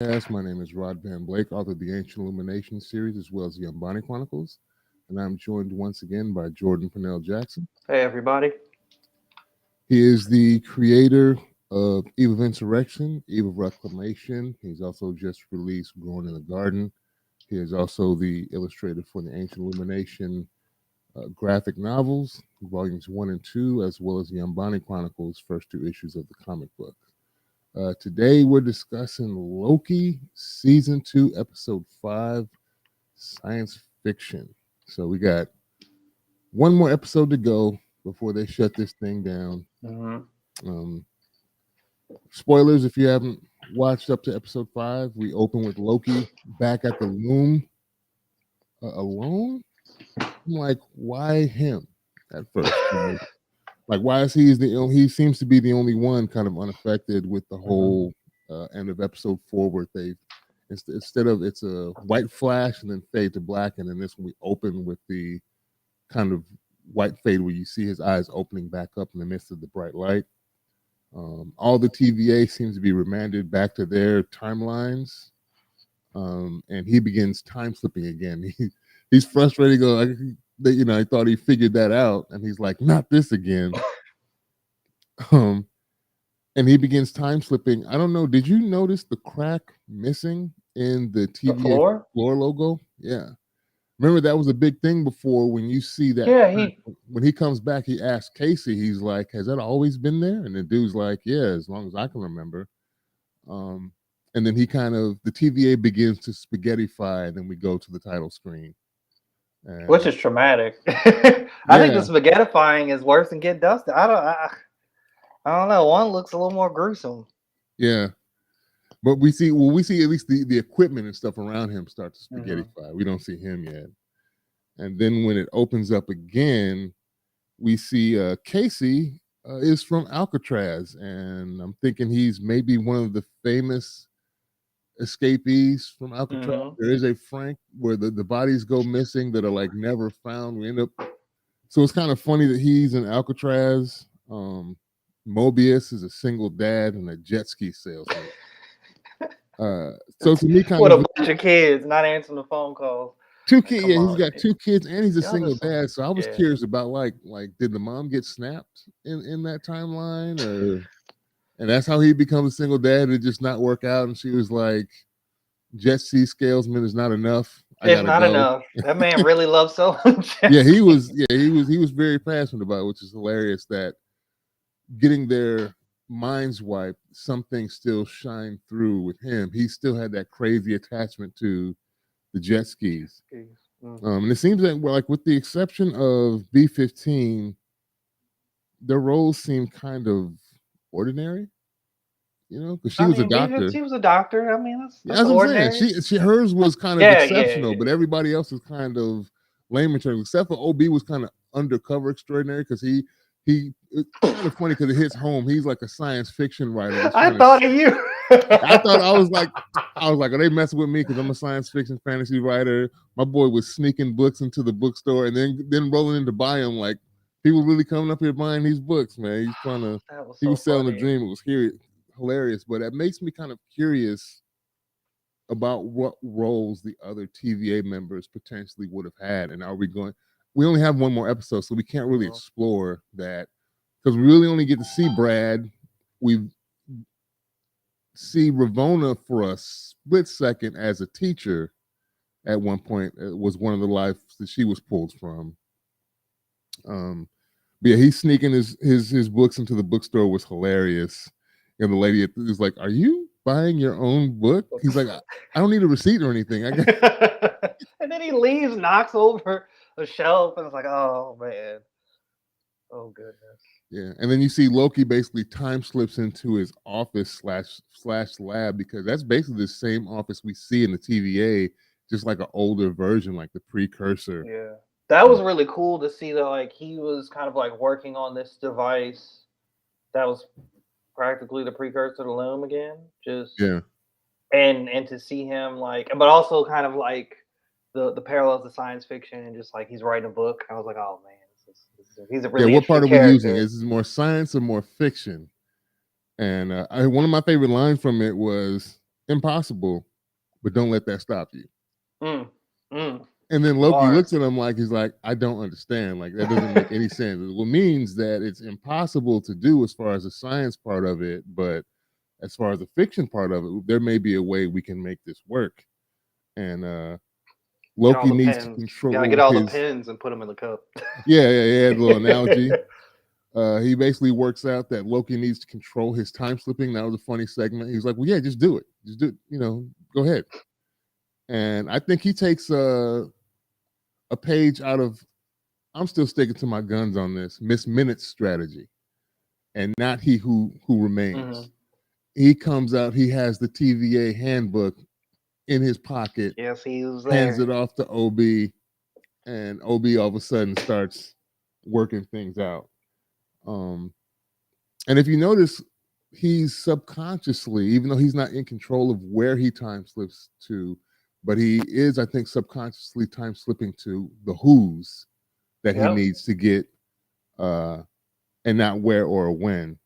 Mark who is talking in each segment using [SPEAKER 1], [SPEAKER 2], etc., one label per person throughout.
[SPEAKER 1] Cast. My name is Rod Van Blake, author of the Ancient Illumination series as well as the Umbani Chronicles. And I'm joined once again by Jordan Purnell Jackson.
[SPEAKER 2] Hey everybody.
[SPEAKER 1] He is the creator of Eve of Insurrection, Eve of Reclamation. He's also just released Growing in the Garden. He is also the illustrator for the Ancient Illumination graphic novels, volumes 1 and 2, as well as the Umbani Chronicles, first two issues of the comic book. Today we're discussing Loki season 2, episode 5, science fiction. So we got one more episode to go before they shut this thing down.
[SPEAKER 2] Mm-hmm.
[SPEAKER 1] Um, Spoilers if you haven't watched up to episode 5. We open with Loki back at the loom alone. I'm like, why him at first? Like, why is he seems to be the only one kind of unaffected with the whole end of episode 4 where they instead of it's a white flash and then fade to black, and then this one we open with the kind of white fade where you see his eyes opening back up in the midst of the bright light. All the TVA seems to be remanded back to their timelines, and he begins time slipping again. He's frustrated. I thought he figured that out, and he's like, not this again. Um, and he begins time slipping. I don't know. Did you notice the crack missing in the
[SPEAKER 2] The
[SPEAKER 1] TVA
[SPEAKER 2] floor?
[SPEAKER 1] floor logo? Yeah. Remember that was a big thing before when you see that
[SPEAKER 2] Yeah,
[SPEAKER 1] crack.
[SPEAKER 2] he
[SPEAKER 1] When he comes back, he asks Casey, he's like, has that always been there? And the dude's like, yeah, as long as I can remember. Um, and then the TVA begins to spaghettify, and then we go to the title screen.
[SPEAKER 2] which
[SPEAKER 1] And
[SPEAKER 2] is traumatic. I think the
[SPEAKER 1] yeah,
[SPEAKER 2] spaghettifying is worse than getting dusted. I don't know. One looks a little more gruesome.
[SPEAKER 1] yeah. But we see at least the equipment and stuff around him start to
[SPEAKER 2] Mm-hmm.
[SPEAKER 1] spaghettify. We don't see him yet. And then when it opens up again, we see Casey is from Alcatraz, and I'm thinking he's maybe one of the famous escapees from Alcatraz.
[SPEAKER 2] Mm-hmm.
[SPEAKER 1] There is a Frank where the bodies go missing that are like never found. We end up so it's kind of funny that he's in Alcatraz. Mobius is a single dad and a jet ski salesman. So to me, kind
[SPEAKER 2] With
[SPEAKER 1] of
[SPEAKER 2] a bunch of kids not answering the phone calls.
[SPEAKER 1] two
[SPEAKER 2] Like,
[SPEAKER 1] kids.
[SPEAKER 2] come
[SPEAKER 1] Yeah, he's
[SPEAKER 2] on,
[SPEAKER 1] got two kids, and he's a
[SPEAKER 2] y'all
[SPEAKER 1] single
[SPEAKER 2] just some.
[SPEAKER 1] dad. So I was
[SPEAKER 2] Yeah.
[SPEAKER 1] curious about like did the mom get snapped in that timeline, or and that's how he becomes a single dad? It just not work out, and she was like, "Jet ski scalesman is not enough. I
[SPEAKER 2] It's
[SPEAKER 1] gotta
[SPEAKER 2] not
[SPEAKER 1] go."
[SPEAKER 2] enough. That man really loves selling jet
[SPEAKER 1] Yeah, he was.
[SPEAKER 2] skis.
[SPEAKER 1] Yeah, he was very passionate about it, which is hilarious. That getting their minds wiped, something still shined through with him. He still had that crazy attachment to the jet
[SPEAKER 2] Jet
[SPEAKER 1] skis.
[SPEAKER 2] skis.
[SPEAKER 1] And it seems that, well, like with the exception of B-15, their roles seem kind of ordinary, because she
[SPEAKER 2] I
[SPEAKER 1] was a
[SPEAKER 2] mean,
[SPEAKER 1] doctor.
[SPEAKER 2] she was a doctor. I mean,
[SPEAKER 1] Yeah,
[SPEAKER 2] that's
[SPEAKER 1] that's what I'm saying.
[SPEAKER 2] ordinary.
[SPEAKER 1] She hers was kind of
[SPEAKER 2] Yeah, yeah,
[SPEAKER 1] exceptional,
[SPEAKER 2] yeah.
[SPEAKER 1] but everybody else was kind of lame in terms. Except for OB was kind of undercover extraordinary because he it's kind of funny because it hits home. He's like a science fiction writer that's
[SPEAKER 2] I
[SPEAKER 1] trying to.
[SPEAKER 2] thought of you.
[SPEAKER 1] I thought I was like, are they messing with me because I'm a science fiction fantasy writer? My boy was sneaking books into the bookstore and then rolling in to buy them. Like people really coming up here buying these books, man.
[SPEAKER 2] That was
[SPEAKER 1] He
[SPEAKER 2] so
[SPEAKER 1] was selling a
[SPEAKER 2] funny.
[SPEAKER 1] dream. It was hilarious, but it makes me kind of curious about what roles the other TVA members potentially would have had, and are we going? We only have one more episode, so we can't really
[SPEAKER 2] Mhm.
[SPEAKER 1] explore that because we really only get to see Brad. We see Ravona for a split second as a teacher at one point. It was one of the lives that she was pulled from. But yeah, he's sneaking his books into the bookstore was hilarious. And the lady is like, "Are you buying your own book?" He's like, "I don't need a receipt or anything. I got."
[SPEAKER 2] And then he leaves, knocks over a shelf, and it's like, oh man, oh goodness.
[SPEAKER 1] Yeah, and then you see Loki basically time slips into his office slash lab because that's basically the same office we see in the TVA, just like an older version, like the precursor.
[SPEAKER 2] Yeah, that
[SPEAKER 1] Uh,
[SPEAKER 2] was really cool to see that. Like he was kind of like working on this device that was practically the precursor to Loom again. Just
[SPEAKER 1] yeah,
[SPEAKER 2] and to see him like, but also kind of like the parallels to science fiction and just like he's writing a book. I was like, oh man, he's a
[SPEAKER 1] yeah.
[SPEAKER 2] really
[SPEAKER 1] What part
[SPEAKER 2] interesting
[SPEAKER 1] are we using?
[SPEAKER 2] character.
[SPEAKER 1] Is this more science or more fiction? And one of my favorite lines from it was impossible, but don't let that stop you.
[SPEAKER 2] Mm, mm.
[SPEAKER 1] And then Loki
[SPEAKER 2] Bars.
[SPEAKER 1] looks at him like he's like, I don't understand. Like that doesn't make any sense. It means that it's impossible to do as far as the science part of it, but as far as the fiction part of it, there may be a way we can make this work. And
[SPEAKER 2] Get all
[SPEAKER 1] Loki
[SPEAKER 2] the
[SPEAKER 1] needs to
[SPEAKER 2] pens.
[SPEAKER 1] control
[SPEAKER 2] Gotta get all the
[SPEAKER 1] his.
[SPEAKER 2] pens and put them in the cup.
[SPEAKER 1] Yeah, a little analogy. He basically works out that Loki needs to control his time slipping. That was a funny segment. He's like, well, yeah, just do it. Just do it. Go ahead. And I think he takes a page out of, I'm still sticking to my guns on this, Miss Minute's strategy, and not He Who Remains.
[SPEAKER 2] Mhm.
[SPEAKER 1] He comes out, he has the TVA handbook in his pocket,
[SPEAKER 2] Yes, he was there.
[SPEAKER 1] hands it off to OB, and OB all of a sudden starts working things out. And if you notice, he's subconsciously, even though he's not in control of where he time slips to, but he is, I think, subconsciously time slipping to the who's that he needs to get, and not where or when.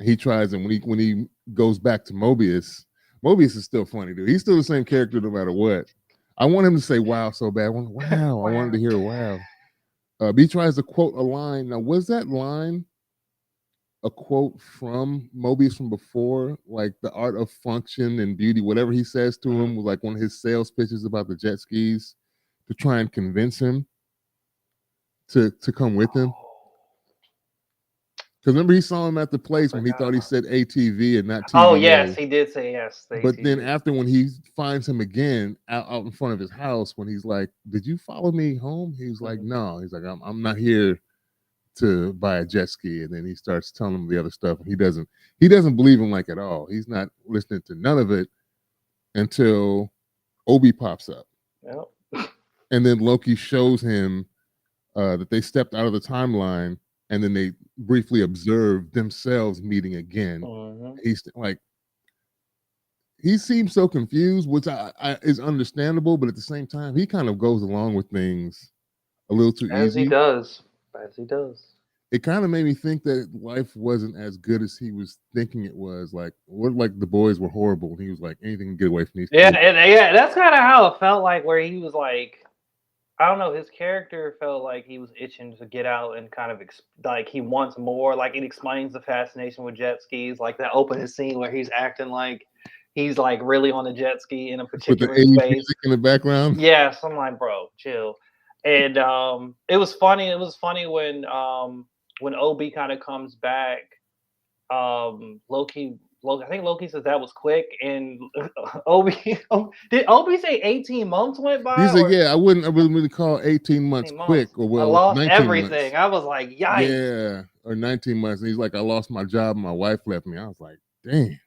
[SPEAKER 1] He tries, and when he goes back to Mobius is still funny, dude. He's still the same character no matter what. I want him to say "wow" so bad. Wow, I wanted to hear "wow." He tries to quote a line. Now, was that line a quote from Mobius from before, like the art of function and beauty, whatever he says to him was like one of his sales pitches about the jet skis to try and convince him to come with him? Because remember, he saw him at the place when he thought he said ATV and not TVA.
[SPEAKER 2] Oh, yes, he did say yes.
[SPEAKER 1] But then after, when he finds him again out in front of his house, when he's like, did you follow me home? He's like, no. He's like, I'm not here to buy a jet ski. And then he starts telling him the other stuff. And he doesn't believe him like at all. He's not listening to none of it until Obi pops up.
[SPEAKER 2] Yep.
[SPEAKER 1] And then Loki shows him that they stepped out of the timeline, and then they briefly observe themselves meeting again. He's like, he seems so confused, which is understandable, but at the same time, he kind of goes along with things a little too easy.
[SPEAKER 2] As he does.
[SPEAKER 1] It kind of made me think that life wasn't as good as he was thinking it was. Like, the boys were horrible. And he was like, anything to get away from these
[SPEAKER 2] people.
[SPEAKER 1] Yeah,
[SPEAKER 2] that's kind of how it felt like, where he was like, I don't know, his character felt like he was itching to get out and kind of like he wants more. Like, it explains the fascination with jet skis, like that opening scene where he's acting like he's like really on a jet ski in a particular
[SPEAKER 1] with the
[SPEAKER 2] space
[SPEAKER 1] music in the background.
[SPEAKER 2] Yes, I'm like, bro, chill. And it was funny. It was funny when OB kind of comes back. Loki, I think Loki says that was quick, and OB did OB say 18 months went by?
[SPEAKER 1] He said, "Yeah, I wouldn't really call 18 months quick, or well,
[SPEAKER 2] I lost
[SPEAKER 1] 19
[SPEAKER 2] everything."
[SPEAKER 1] Months.
[SPEAKER 2] I was like, "Yikes!"
[SPEAKER 1] Yeah, or 19 months. And he's like, "I lost my job, and my wife left me." I was like, "Damn."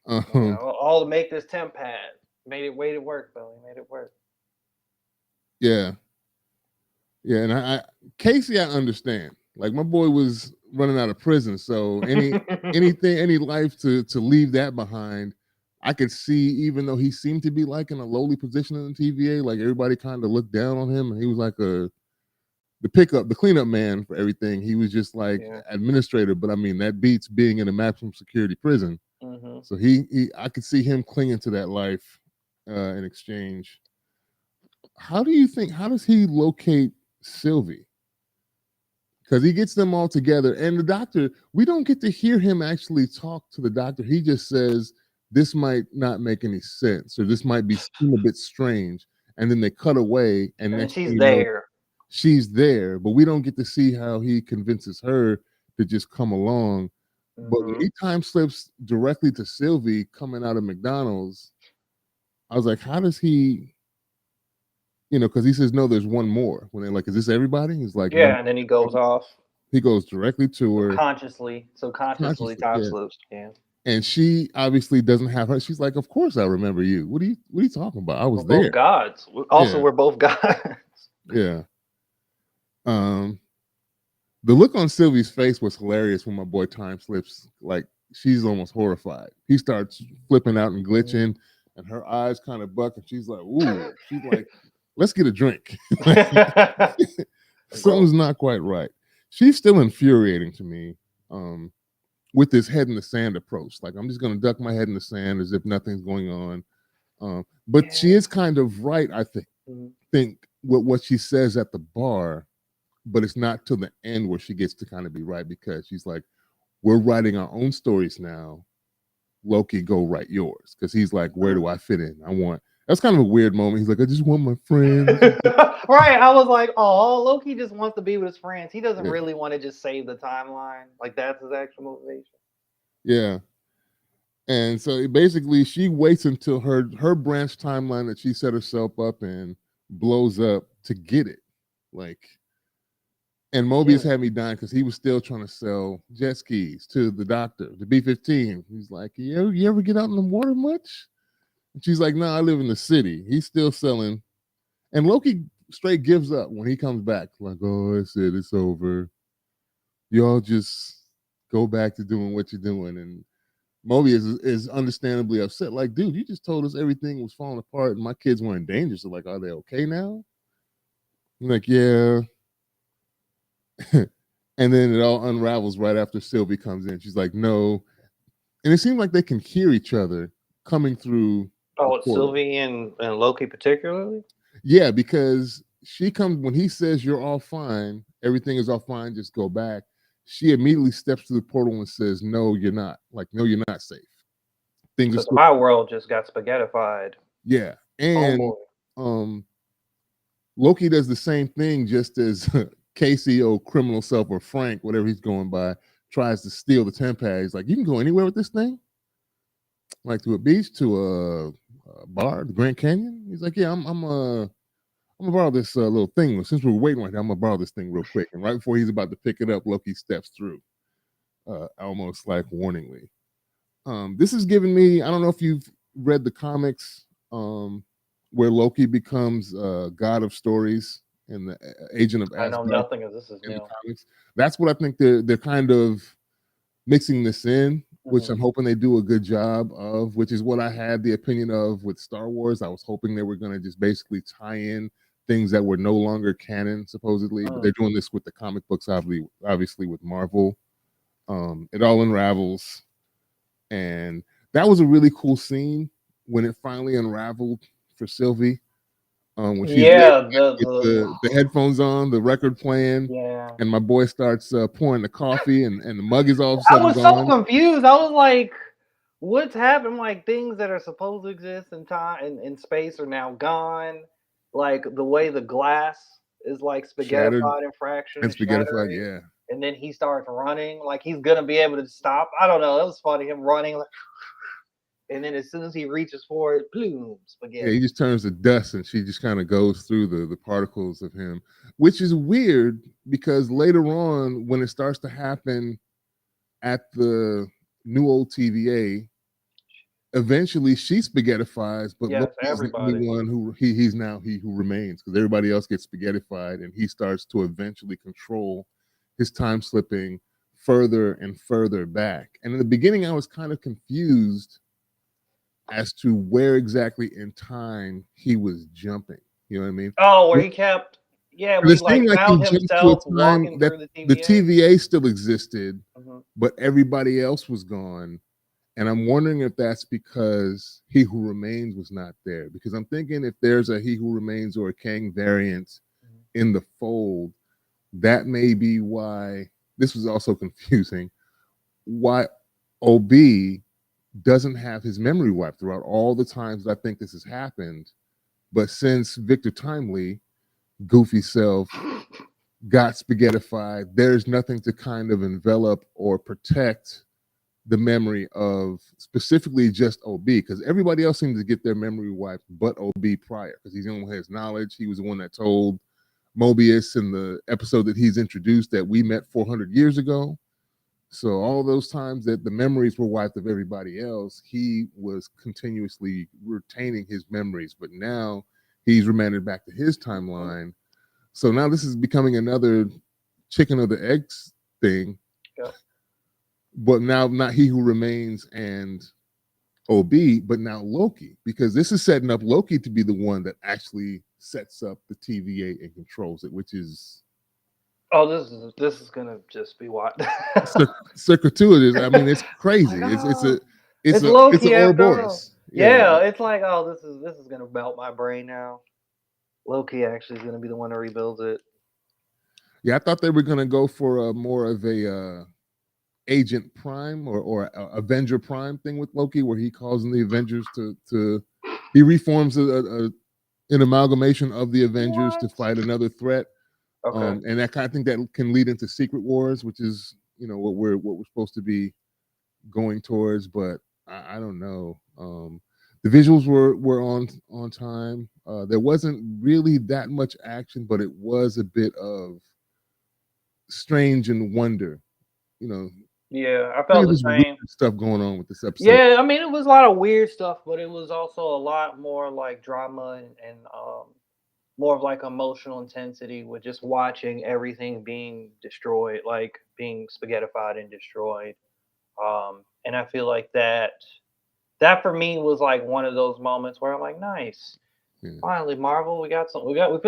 [SPEAKER 2] All to make this temp pad made it work, Billy. Made it work.
[SPEAKER 1] Yeah, and I Casey, I understand. Like, my boy was running out of prison, so any life to leave that behind, I could see. Even though he seemed to be like in a lowly position in the TVA, like everybody kind of looked down on him, and he was like the cleanup man for everything. He was just like administrator, but I mean, that beats being in a maximum security prison. So I could see him clinging to that life in exchange. How does he locate Sylvie? Because he gets them all together, and the doctor, we don't get to hear him actually talk to the doctor. He just says, this might not make any sense, or this might seem a bit strange. And then they cut away, and
[SPEAKER 2] she's there.
[SPEAKER 1] She's there, but we don't get to see how he convinces her to just come along. But when he time slips directly to Sylvie coming out of McDonald's, I was like, how does he, because he says, no, there's one more. When they're like, is this everybody? He's like,
[SPEAKER 2] yeah, no. And then he goes off.
[SPEAKER 1] He goes directly to her.
[SPEAKER 2] Subconsciously time slips. Yeah.
[SPEAKER 1] And she obviously doesn't have her. She's like, of course I remember you. What are you talking about? I was
[SPEAKER 2] we're
[SPEAKER 1] there.
[SPEAKER 2] Both gods. Also, we're both gods.
[SPEAKER 1] Yeah. The look on Sylvie's face was hilarious when my boy time slips. Like, she's almost horrified. He starts flipping out and glitching, and her eyes kind of buck, and she's like, ooh. She's like, let's get a drink. Something's not quite right. She's still infuriating to me. with this head in the sand approach. Like, I'm just gonna duck my head in the sand as if nothing's going on. But she
[SPEAKER 2] Yeah.
[SPEAKER 1] is kind of right, I think.
[SPEAKER 2] Mhm.
[SPEAKER 1] Think what she says at the bar, but it's not till the end where she gets to kind of be right, because she's like, we're writing our own stories now. Loki, go write yours, because he's like, where do I fit in? I want. That's kind of a weird moment. He's like, I just want my friends.
[SPEAKER 2] Right. I was like, oh, Loki just wants to be with his friends. He doesn't
[SPEAKER 1] Yeah,
[SPEAKER 2] really want to just save the timeline. Like that's his actual motivation.
[SPEAKER 1] yeah. And so basically, she waits until her branch timeline that she set herself up in blows up to get it. Like, and Mobius
[SPEAKER 2] Yeah.
[SPEAKER 1] had me dying because he was still trying to sell jet skis to the doctor, the B-15. He's like, you ever get out in the water much? And she's like, no, I live in the city. He's still selling. And Loki straight gives up when he comes back. Like, oh, that's it. It's over. Y'all just go back to doing what you're doing. And Mobius is understandably upset. Like, dude, you just told us everything was falling apart and my kids were in danger. So, like, are they okay now? I'm like, yeah. And then it all unravels right after Sylvie comes in. She's like, no. And it seemed like they can hear each other coming through the
[SPEAKER 2] Oh, it's
[SPEAKER 1] portal.
[SPEAKER 2] Sylvie and Loki particularly.
[SPEAKER 1] Yeah, because she comes when he says you're all fine, everything is all fine, just go back. She immediately steps to the portal and says, no, you're not. Like, no, you're not safe. Things are
[SPEAKER 2] Because
[SPEAKER 1] still
[SPEAKER 2] my world just got spaghettified.
[SPEAKER 1] yeah.
[SPEAKER 2] Oh
[SPEAKER 1] And
[SPEAKER 2] boy.
[SPEAKER 1] um Loki does the same thing, just as Casey, or criminal self, or Frank, whatever he's going by, tries to steal the tempad. He's like, you can go anywhere with this thing, like to a beach, to a bar, the Grand Canyon. He's like, yeah, I'm gonna borrow this little thing. Since we're waiting right now, I'm gonna borrow this thing real quick. And right before he's about to pick it up, Loki steps through, almost like warningly. This is giving me. I don't know if you've read the comics, where Loki becomes god of stories and the agent of
[SPEAKER 2] I know
[SPEAKER 1] Asgard
[SPEAKER 2] nothing of this is
[SPEAKER 1] in the
[SPEAKER 2] new.
[SPEAKER 1] comics. That's what I think they're kind of mixing this in, which
[SPEAKER 2] Mhm.
[SPEAKER 1] I'm hoping they do a good job of, which is what I had the opinion of with Star Wars. I was hoping they were going to just basically tie in things that were no longer canon, supposedly, but
[SPEAKER 2] Mm.
[SPEAKER 1] they're doing this with the comic books, obviously with Marvel. It all unravels, and that was a really cool scene when it finally unraveled for Sylvie. When she's laying
[SPEAKER 2] Yeah,
[SPEAKER 1] with the headphones on, the record playing,
[SPEAKER 2] yeah.
[SPEAKER 1] and my boy starts pouring the coffee, and the mug is all of a
[SPEAKER 2] I
[SPEAKER 1] sudden
[SPEAKER 2] was so
[SPEAKER 1] gone.
[SPEAKER 2] confused. I was like, what's happened? Like things that are supposed to exist in time and in space are now gone. Like the way the glass is like
[SPEAKER 1] Shattered
[SPEAKER 2] spaghettified in fraction
[SPEAKER 1] and
[SPEAKER 2] and
[SPEAKER 1] spaghettified,
[SPEAKER 2] shattering.
[SPEAKER 1] yeah.
[SPEAKER 2] And then he starts running, like he's gonna be able to stop. I don't know. It was funny him running, like, and then as soon as he reaches for it, boom,
[SPEAKER 1] Yeah,
[SPEAKER 2] spaghetti.
[SPEAKER 1] he just turns to dust and she just kind of goes through the particles of him, which is weird because later on, when it starts to happen at the new old TVA, eventually she spaghettifies, but
[SPEAKER 2] Yes,
[SPEAKER 1] Loki is the only
[SPEAKER 2] everybody.
[SPEAKER 1] one who he's now he who remains, because everybody else gets spaghettified and he starts to eventually control his time slipping further and further back. And in the beginning, I was kind of confused as to where exactly in time he was jumping. You know what I mean?
[SPEAKER 2] Oh, where he kept, yeah,
[SPEAKER 1] But
[SPEAKER 2] where
[SPEAKER 1] it
[SPEAKER 2] he
[SPEAKER 1] seemed
[SPEAKER 2] like
[SPEAKER 1] like he
[SPEAKER 2] found
[SPEAKER 1] jumped to
[SPEAKER 2] himself
[SPEAKER 1] a time
[SPEAKER 2] walking
[SPEAKER 1] that
[SPEAKER 2] through the
[SPEAKER 1] the
[SPEAKER 2] TVA.
[SPEAKER 1] TVA still existed,
[SPEAKER 2] Mhm.
[SPEAKER 1] but everybody else was gone. And I'm wondering if that's because He Who Remains was not there. Because I'm thinking if there's a He Who Remains or a Kang variant in the fold, that may be why this was also confusing. Why OB doesn't have his memory wiped throughout all the times that I think this has happened. But since Victor Timely, goofy self, got spaghettified, there's nothing to kind of envelop or protect the memory of specifically just OB, because everybody else seemed to get their memory wiped but OB prior, because he's the one who has knowledge. He was the one that told Mobius in the episode that he's introduced that we met 400 years ago. So all those times that the memories were wiped of everybody else, he was continuously retaining his memories. But now he's remanded back to his timeline. So now this is becoming another chicken or the eggs thing.
[SPEAKER 2] Yep.
[SPEAKER 1] But now not He Who Remains and OB, but now Loki, because this is setting up Loki to be the one that actually sets up the TVA and controls it, which is
[SPEAKER 2] Oh, this is gonna just be what.
[SPEAKER 1] Circuitous. I mean, it's
[SPEAKER 2] Like,
[SPEAKER 1] crazy.
[SPEAKER 2] oh,
[SPEAKER 1] It's
[SPEAKER 2] it's
[SPEAKER 1] a it's an
[SPEAKER 2] Loki after all.
[SPEAKER 1] Ouroboros. Yeah,
[SPEAKER 2] Yeah, it's like, oh, this is gonna melt my brain now. Loki actually is gonna be the one that rebuilds it.
[SPEAKER 1] yeah. I thought they were gonna go for a more of a Agent Prime or Avenger Prime thing with Loki, where he calls in the Avengers to he reforms an amalgamation of the Avengers to
[SPEAKER 2] What?
[SPEAKER 1] fight another threat.
[SPEAKER 2] Okay.
[SPEAKER 1] And that kind of thing that can lead into Secret Wars, which is what we're supposed to be going towards. But I don't know. The visuals were on time. There wasn't really that much action, but it was a bit of strange and wonder. You know,
[SPEAKER 2] Yeah, I
[SPEAKER 1] kind
[SPEAKER 2] felt
[SPEAKER 1] of
[SPEAKER 2] the
[SPEAKER 1] just weird
[SPEAKER 2] same.
[SPEAKER 1] stuff going on with this episode.
[SPEAKER 2] Yeah, I mean, it was a lot of weird stuff, but it was also a lot more like drama and more of like emotional intensity with just watching everything being destroyed, like being spaghettified and destroyed. And I feel like that for me was like one of those moments where I'm like, nice.
[SPEAKER 1] Yeah,
[SPEAKER 2] Finally, Marvel, we feel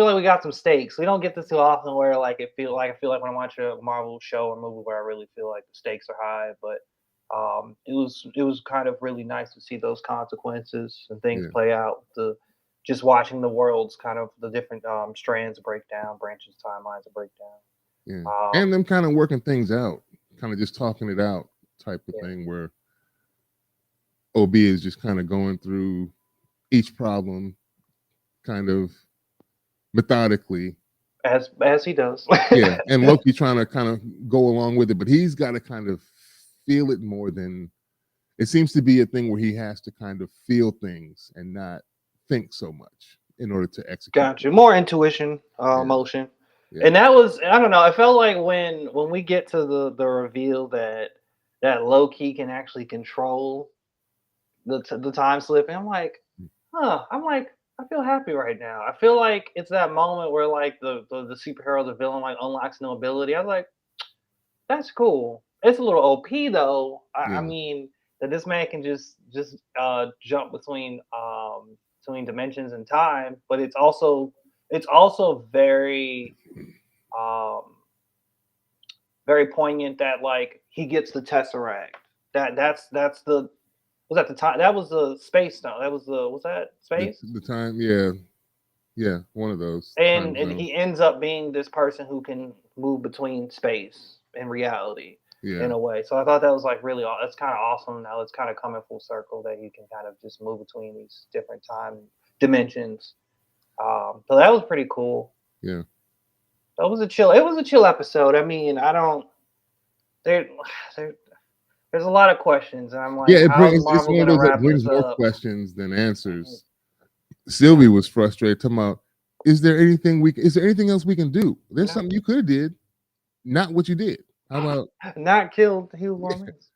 [SPEAKER 2] like we got some stakes. We don't get this too often where like I feel like when I watch a Marvel show or movie where I really feel like the stakes are high, but it was kind of really nice to see those consequences and things
[SPEAKER 1] yeah,
[SPEAKER 2] play out. The just watching the worlds kind of the different strands break down, branches, timelines break down.
[SPEAKER 1] yeah.
[SPEAKER 2] Um,
[SPEAKER 1] And them kind of working things out, kind of just talking it out type of
[SPEAKER 2] yeah,
[SPEAKER 1] thing where OB is just kind of going through each problem kind of methodically.
[SPEAKER 2] as he does.
[SPEAKER 1] Yeah. And Loki trying to kind of go along with it, but he's got to kind of feel it more than it seems to be a thing where he has to kind of feel things and not think so much in order to execute
[SPEAKER 2] Got
[SPEAKER 1] them.
[SPEAKER 2] you. More intuition,
[SPEAKER 1] Yeah.
[SPEAKER 2] emotion,
[SPEAKER 1] Yeah.
[SPEAKER 2] and that was I don't know. I felt like when we get to the reveal that Loki can actually control the time slip, and I'm like, huh. I'm like, I feel happy right now. I feel like it's that moment where like the superhero, the villain, like unlocks no ability. I was like, that's cool. It's a little OP though. I
[SPEAKER 1] Yeah.
[SPEAKER 2] mean that this man can just jump between dimensions and time, but it's also um very poignant that like he gets the tesseract. That's the was that the time that was the space stone. That was that space?
[SPEAKER 1] The time, yeah. Yeah. One of those time
[SPEAKER 2] And
[SPEAKER 1] zones.
[SPEAKER 2] he ends up being this person who can move between space and reality
[SPEAKER 1] Yeah.
[SPEAKER 2] in a way. So I thought that was like really that's kind of awesome. Now it's kind of coming full circle that you can kind of just move between these different time dimensions. So that was pretty cool.
[SPEAKER 1] Yeah.
[SPEAKER 2] That was a chill. It was a chill episode. I mean, I don't there, there there's a lot of questions, and I'm
[SPEAKER 1] Yeah,
[SPEAKER 2] like,
[SPEAKER 1] it
[SPEAKER 2] how's
[SPEAKER 1] brings it's
[SPEAKER 2] Marvel
[SPEAKER 1] one of
[SPEAKER 2] gonna
[SPEAKER 1] those that
[SPEAKER 2] wrap
[SPEAKER 1] brings
[SPEAKER 2] this
[SPEAKER 1] more
[SPEAKER 2] up?
[SPEAKER 1] questions than answers. Sylvie was frustrated, talking about, is there anything else we can do? There's
[SPEAKER 2] No,
[SPEAKER 1] something you could have did, not what you did. How about
[SPEAKER 2] not killed Hugh Romance.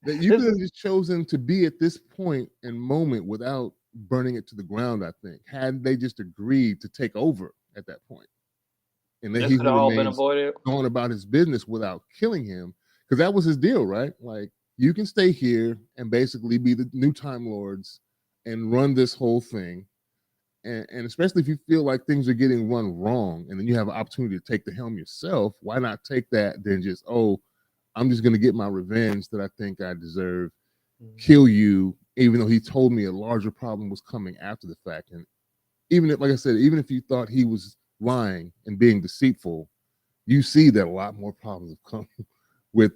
[SPEAKER 1] that you
[SPEAKER 2] This
[SPEAKER 1] could have
[SPEAKER 2] is
[SPEAKER 1] just chosen to be at this point and moment without burning it to the ground, I think, had they just agreed to take over at that point and let
[SPEAKER 2] this
[SPEAKER 1] he
[SPEAKER 2] could
[SPEAKER 1] who
[SPEAKER 2] have all been
[SPEAKER 1] remains
[SPEAKER 2] avoided.
[SPEAKER 1] go on about his business without killing him. Because that was his deal, right? Like, you can stay here and basically be the new Time Lords and run this whole thing. And especially if you feel like things are getting run wrong and then you have an opportunity to take the helm yourself, why not take that than just, oh, I'm just going to get my revenge that I think I deserve,
[SPEAKER 2] Mhm.
[SPEAKER 1] kill you, even though he told me a larger problem was coming after the fact. And even if, like I said, even if you thought he was lying and being deceitful, you see that a lot more problems have come with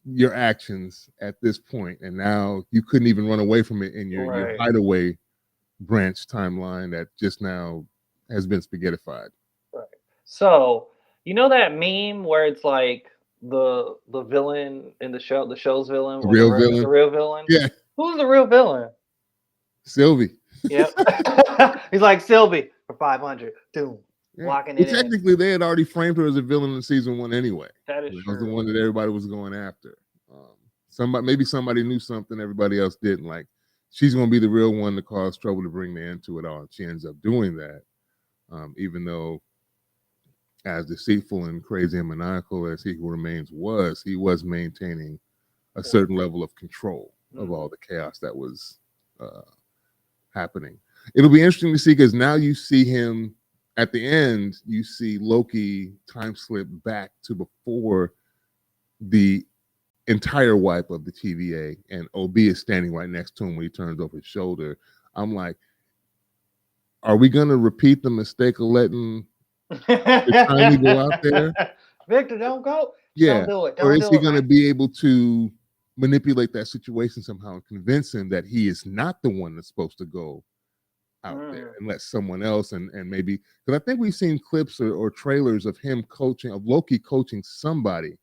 [SPEAKER 1] your actions at this point. And now you couldn't even run away from it in your
[SPEAKER 2] Right.
[SPEAKER 1] hideaway branch timeline that just now has been spaghettified.
[SPEAKER 2] Right. So, you know that meme where it's like the villain in the show's villain,
[SPEAKER 1] The
[SPEAKER 2] or the
[SPEAKER 1] real
[SPEAKER 2] real, the
[SPEAKER 1] villain,
[SPEAKER 2] real villain?
[SPEAKER 1] yeah,
[SPEAKER 2] Who's the real villain?
[SPEAKER 1] Sylvie.
[SPEAKER 2] Yep. He's like Sylvie for 500. Doom.
[SPEAKER 1] Yeah.
[SPEAKER 2] Locking
[SPEAKER 1] Well,
[SPEAKER 2] it in.
[SPEAKER 1] technically, they had already framed her as a villain in season one anyway.
[SPEAKER 2] That is
[SPEAKER 1] That was the
[SPEAKER 2] true.
[SPEAKER 1] one that everybody was going after. Maybe somebody knew something everybody else didn't. Like, she's going to be the real one to cause trouble to bring the end to it all. And she ends up doing that, even though as deceitful and crazy and maniacal as he who remains was, he was maintaining a certain level of control of all
[SPEAKER 2] Mhm.
[SPEAKER 1] the chaos that was uh, happening. It'll be interesting to see because now you see him at the end, you see Loki time slip back to before the entire wipe of the TVA, and OB is standing right next to him when he turns over his shoulder. I'm like, are we going to repeat the mistake of letting the tiny go out there?
[SPEAKER 2] Victor, don't go.
[SPEAKER 1] Yeah.
[SPEAKER 2] Don't do it.
[SPEAKER 1] Or
[SPEAKER 2] Don't
[SPEAKER 1] is
[SPEAKER 2] do
[SPEAKER 1] he
[SPEAKER 2] it,
[SPEAKER 1] going to
[SPEAKER 2] man.
[SPEAKER 1] be able to manipulate that situation somehow and convince him that he is not the one that's supposed to go out there and let someone else and maybe, because I think we've seen clips or trailers of him coaching, of Loki coaching somebody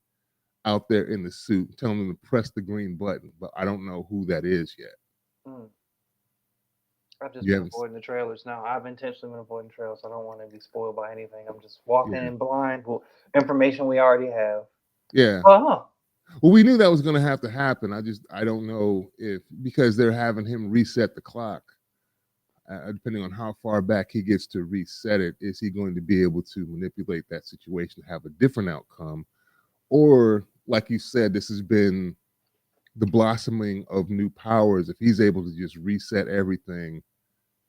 [SPEAKER 1] out there in the suit, telling them to press the green button, but I don't know who that is yet.
[SPEAKER 2] Mm. I've just
[SPEAKER 1] You
[SPEAKER 2] been
[SPEAKER 1] haven't,
[SPEAKER 2] avoiding the trailers now. I've intentionally been avoiding trailers. I don't want to be spoiled by anything. I'm just walking
[SPEAKER 1] yeah,
[SPEAKER 2] in blind with information we already have.
[SPEAKER 1] yeah.
[SPEAKER 2] Uh-huh.
[SPEAKER 1] Well, we knew that was going to happen. I don't know if because they're having him reset the clock. Depending on how far back he gets to reset it, is he going to be able to manipulate that situation to have a different outcome? Or, like you said, this has been the blossoming of new powers. If he's able to just reset everything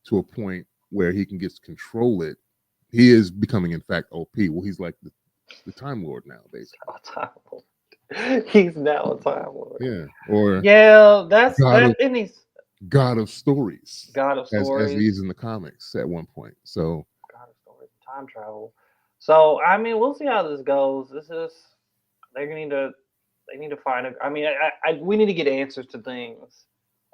[SPEAKER 1] to a point where he can get to control it, he is becoming, in fact, OP. Well, he's like the Time Lord now, basically.
[SPEAKER 2] A time lord. He's now a time lord.
[SPEAKER 1] Yeah, or
[SPEAKER 2] Yeah, that's
[SPEAKER 1] God of
[SPEAKER 2] that. And he's
[SPEAKER 1] God of Stories,
[SPEAKER 2] God of
[SPEAKER 1] as he
[SPEAKER 2] stories.
[SPEAKER 1] is in the comics at one point. So
[SPEAKER 2] God of stories. Time travel. So I mean, we'll see how this goes. This is they're gonna need to they need to find a. I mean, we need to get answers to things.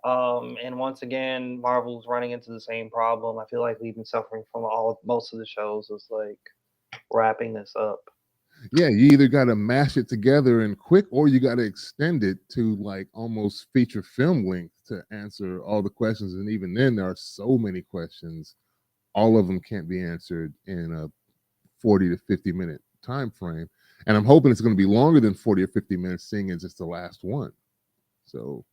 [SPEAKER 2] And once again, Marvel's running into the same problem. I feel like we've been suffering from most of the shows is like wrapping this up.
[SPEAKER 1] yeah, you either got to mash it together and quick, or you got to extend it to like almost feature film length to answer all the questions. And even then, there are so many questions. All of them can't be answered in a 40 to 50-minute time frame. And I'm hoping it's going to be longer than 40 or 50 minutes, seeing as it's the last one. So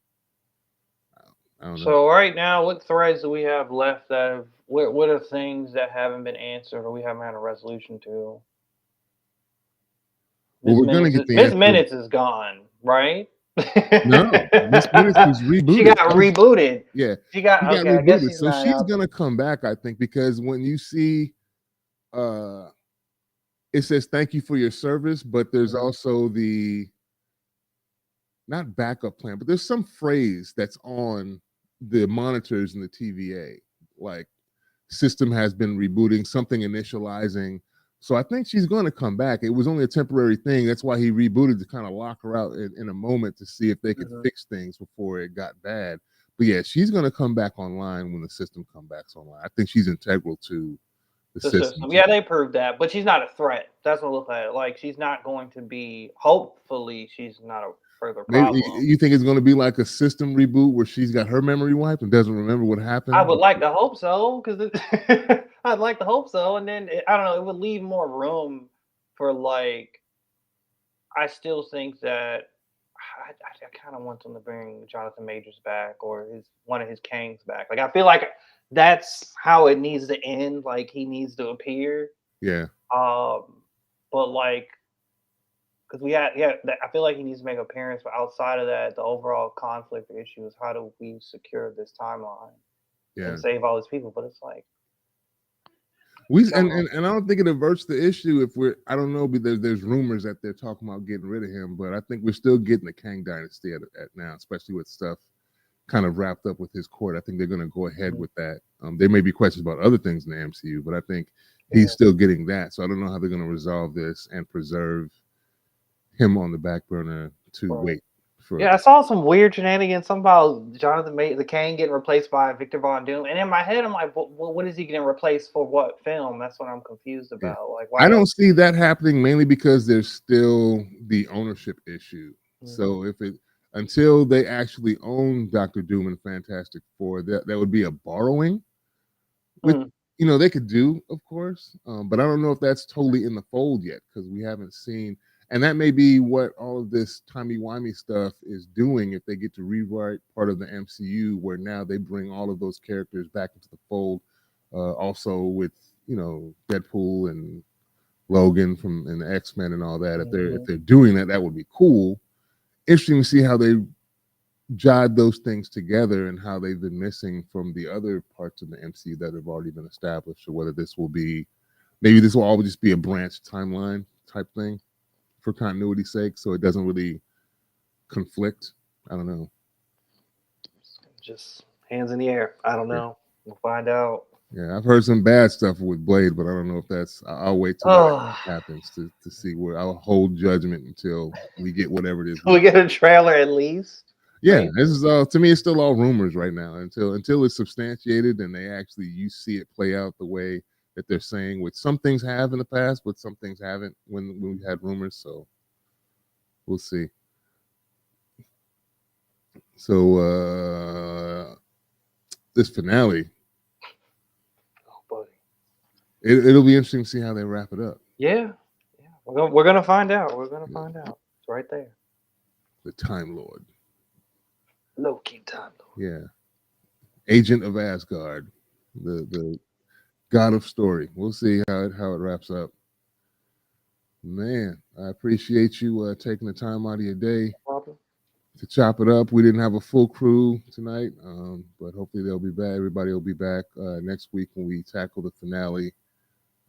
[SPEAKER 1] I don't know.
[SPEAKER 2] So right now, what threads do we have left that have what are things that haven't been answered or we haven't had a resolution to?
[SPEAKER 1] Well, we're going to get the
[SPEAKER 2] Miss
[SPEAKER 1] answer.
[SPEAKER 2] Minutes is gone, right?
[SPEAKER 1] No, Miss Minutes was
[SPEAKER 2] She
[SPEAKER 1] rebooted.
[SPEAKER 2] got rebooted.
[SPEAKER 1] Yeah,
[SPEAKER 2] She got
[SPEAKER 1] she got
[SPEAKER 2] okay. I guess
[SPEAKER 1] rebooted.
[SPEAKER 2] she's
[SPEAKER 1] So
[SPEAKER 2] not
[SPEAKER 1] she's
[SPEAKER 2] out.
[SPEAKER 1] going to come back, I think, because when you see uh it says thank you for your service, but there's
[SPEAKER 2] Mhm.
[SPEAKER 1] also the not backup plan, but there's some phrase that's on the monitors in the TVA, like system has been rebooting, something initializing. So I think she's going to come back. It was only a temporary thing. That's why he rebooted to kind of lock her out in a moment to see if they could
[SPEAKER 2] Mhm.
[SPEAKER 1] fix things before it got bad. But yeah, she's going to come back online when the system comes back online. I think she's integral to the
[SPEAKER 2] The
[SPEAKER 1] system
[SPEAKER 2] system.
[SPEAKER 1] too.
[SPEAKER 2] Yeah, they proved that, but she's not a threat. That's what I look at it. Like she's not going to be. Hopefully, she's not a further
[SPEAKER 1] Maybe
[SPEAKER 2] problem.
[SPEAKER 1] you think it's going to be like a system reboot where she's got her memory wiped and doesn't remember what
[SPEAKER 2] I
[SPEAKER 1] happened.
[SPEAKER 2] would like to hope so, because I'd like to hope so, and then I don't know. It would leave more room for like. I still think that I kind of want them to bring Jonathan Majors back or his one of his Kangs back. Like I feel like that's how it needs to end. Like he needs to appear.
[SPEAKER 1] Yeah,
[SPEAKER 2] Um, but like because we had yeah, I feel like he needs to make an appearance. But outside of that, the overall conflict issue is how do we secure this timeline
[SPEAKER 1] yeah.
[SPEAKER 2] and save all these people? But it's like
[SPEAKER 1] We
[SPEAKER 2] I don't know.
[SPEAKER 1] and I don't think it averts the issue if we're I don't know because there's rumors that they're talking about getting rid of him, but I think we're still getting the Kang dynasty at now, especially with stuff kind of wrapped up with his court. I think they're going to go ahead
[SPEAKER 2] Mhm.
[SPEAKER 1] with that. There may be questions about other things in the MCU, but I think he's
[SPEAKER 2] Yeah.
[SPEAKER 1] still getting that. So I don't know how they're going to resolve this and preserve him on the back burner to
[SPEAKER 2] Right.
[SPEAKER 1] wait for.
[SPEAKER 2] Yeah, I saw some weird shenanigans. Something about the Kane getting replaced by Victor Von Doom, and in my head, I'm like, well, what is he getting replaced for? What film? That's what I'm confused
[SPEAKER 1] Yeah.
[SPEAKER 2] about. Like,
[SPEAKER 1] I
[SPEAKER 2] why
[SPEAKER 1] don't
[SPEAKER 2] don't?
[SPEAKER 1] see that happening mainly because there's still the ownership issue.
[SPEAKER 2] Mhm.
[SPEAKER 1] So if it until they actually own Doctor Doom and Fantastic Four, that would be a borrowing, which
[SPEAKER 2] Mm.
[SPEAKER 1] they could do, of course. But I don't know if that's totally in the fold yet because we haven't seen. And that may be what all of this timey-wimey stuff is doing if they get to rewrite part of the MCU where now they bring all of those characters back into the fold. Also with Deadpool and Logan from and the X-Men and all that. If
[SPEAKER 2] Mhm.
[SPEAKER 1] they're doing that, that would be cool. Interesting to see how they jive those things together and how they've been missing from the other parts of the MCU that have already been established, or whether this will be maybe this will always just be a branch timeline type thing for continuity's sake, so it doesn't really conflict. I don't know.
[SPEAKER 2] Just hands in the air. I don't
[SPEAKER 1] Yeah.
[SPEAKER 2] know. We'll find out.
[SPEAKER 1] Yeah, I've heard some bad stuff with Blade, but I don't know if that's. I'll wait till that
[SPEAKER 2] Oh,
[SPEAKER 1] happens to see where I'll hold judgment until we get whatever it is.
[SPEAKER 2] we get a trailer at least.
[SPEAKER 1] Yeah,
[SPEAKER 2] Maybe.
[SPEAKER 1] this is to me. It's still all rumors right now until it's substantiated and they actually you see it play out the way that they're saying. Which some things have in the past, but some things haven't when we had rumors. So we'll see. So this finale,
[SPEAKER 2] Oh, buddy.
[SPEAKER 1] it'll be interesting to see how they wrap it up.
[SPEAKER 2] Yeah. Yeah. We're gonna find out. We're gonna find out. It's right there.
[SPEAKER 1] The Time Lord,
[SPEAKER 2] Loki time.
[SPEAKER 1] yeah, Agent of Asgard, the God of Story. We'll see how it wraps up. Man, I appreciate you taking the time out of your day
[SPEAKER 2] Problem.
[SPEAKER 1] to chop it up. We didn't have a full crew tonight, but hopefully they'll be back. Everybody will be back next week when we tackle the finale.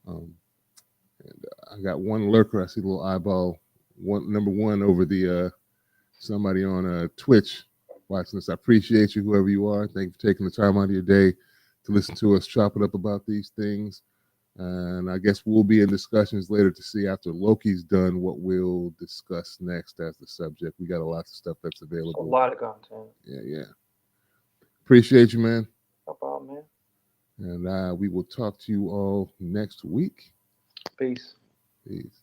[SPEAKER 1] Um, and I got one lurker. I see a little eyeball. Number one over the somebody on Twitch watching this. I appreciate you, whoever you are. Thank you for taking the time out of your day to listen to us chop it up about these things. And I guess we'll be in discussions later to see after Loki's done what we'll discuss next as the subject. We got a lot of stuff that's
[SPEAKER 2] A
[SPEAKER 1] available.
[SPEAKER 2] lot of content.
[SPEAKER 1] Yeah. Appreciate you, man.
[SPEAKER 2] No problem, man.
[SPEAKER 1] And we will talk to you all next week.
[SPEAKER 2] Peace.
[SPEAKER 1] Peace.